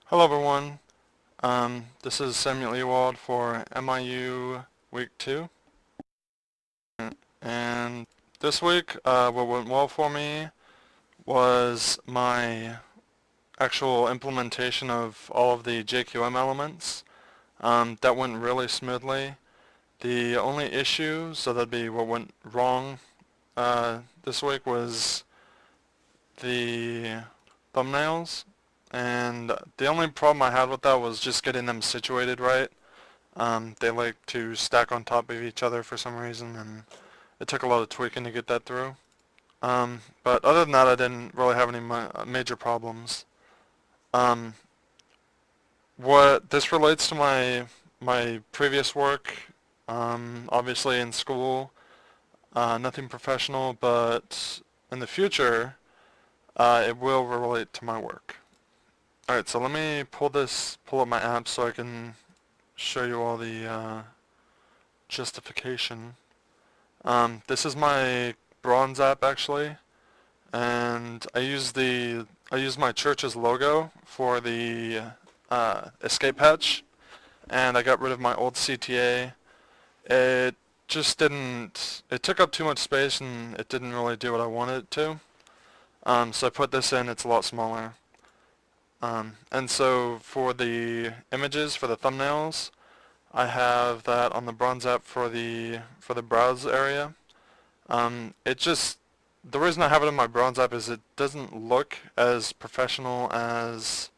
Hello everyone, this is Samuel Ewald for MIU Week 2, and this week what went well for me was my actual implementation of all of the JQM elements. That went really smoothly. The only issue, so that'd be what went wrong this week, was the thumbnails. And the only problem I had with that was just getting them situated right. They like to stack on top of each other for some reason, and it took a lot of tweaking to get that through. But other than that, I didn't really have any major problems. Um, what this relates to my previous work, obviously in school, nothing professional, but in the future, it will relate to my work. Alright, so let me pull up my app so I can show you all the justification. This is my bronze app actually, and I use my church's logo for the escape hatch, and I got rid of my old CTA. It just didn't, it took up too much space and it didn't really do what I wanted it to. So I put this in, it's a lot smaller. And so for the images, for the thumbnails, I have that on the bronze app for the browse area. It just, the reason I have it in my bronze app is it doesn't look as professional as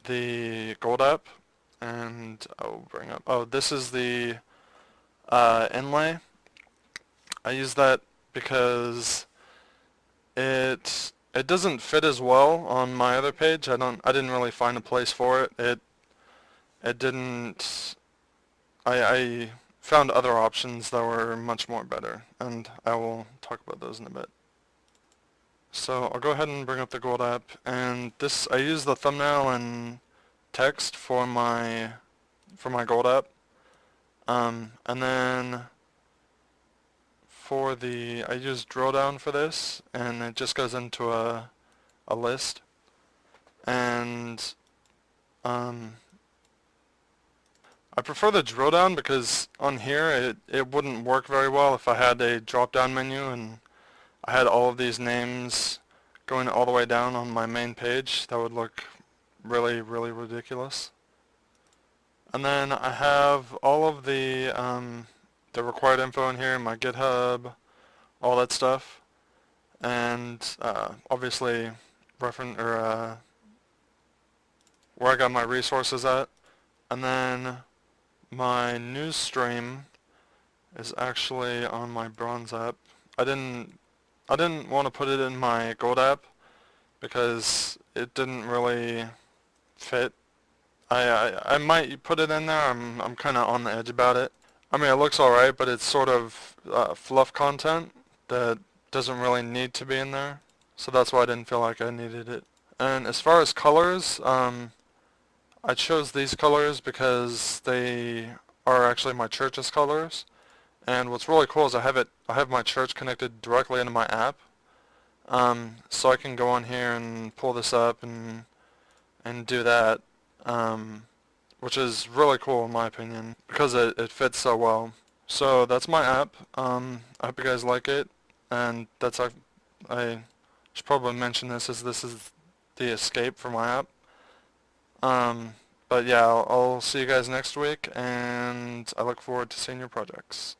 the gold app. And I'll bring up, oh, this is the inlay. I use that because it doesn't fit as well on my other page. I didn't really find a place for it. It didn't, I found other options that were much more better, and I will talk about those in a bit. So I'll go ahead and bring up the gold app, and this, I use the thumbnail and text for my gold app. And then for the, I use drill down for this, and it just goes into a list. And I prefer the drill down because on here it wouldn't work very well if I had a drop down menu and I had all of these names going all the way down on my main page. That would look really, really ridiculous. And then I have all of the required info in here, my GitHub, all that stuff, and obviously reference or where I got my resources at. And then my news stream is actually on my bronze app. I didn't want to put it in my gold app because it didn't really fit. I might put it in there. I'm kind of on the edge about it. I mean, it looks alright, but it's sort of fluff content that doesn't really need to be in there. So that's why I didn't feel like I needed it. And as far as colors, I chose these colors because they are actually my church's colors. And what's really cool is I have my church connected directly into my app. So I can go on here and pull this up and do that. Which is really cool in my opinion because it fits so well. So that's my app. I hope you guys like it, and I should probably mention this as this is the escape for my app. But yeah, I'll see you guys next week, and I look forward to seeing your projects.